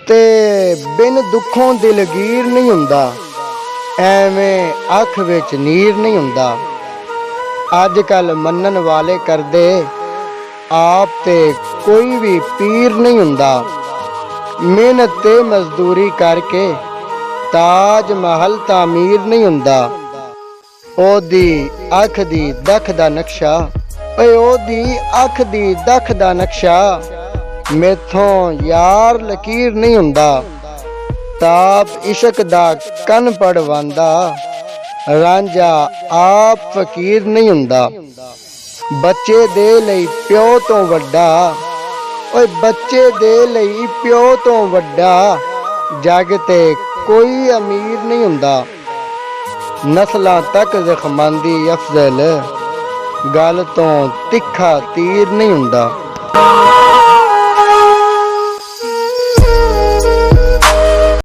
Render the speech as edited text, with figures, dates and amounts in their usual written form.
ते बिन दुखों दिलगीर नहीं हुंदा, एवें अख विच नीर नहीं हुंदा। अज कल मनन वाले करदे आप ते कोई भी पीर नहीं हुंदा। मेहनत ते मजदूरी करके ताज महल तामीर नहीं हुंदा। ओदी अख दी दख दा नक्शा, ओए ओदी अख दी दख दा नक्शा, मेथों यार लकीर नहीं हुंदा। ताप इश्क दा कन पड़वांदा, रांझा आप फकीर नहीं हुंदा। बच्चे दे लई प्यो तो वड्डा, ओए बच्चे दे लई प्यो तो वड्डा, जग ते कोई अमीर नहीं हुंदा। नस्लां तक जख्मांदी अफजल, गल तो तिखा तीर नहीं हुंदा।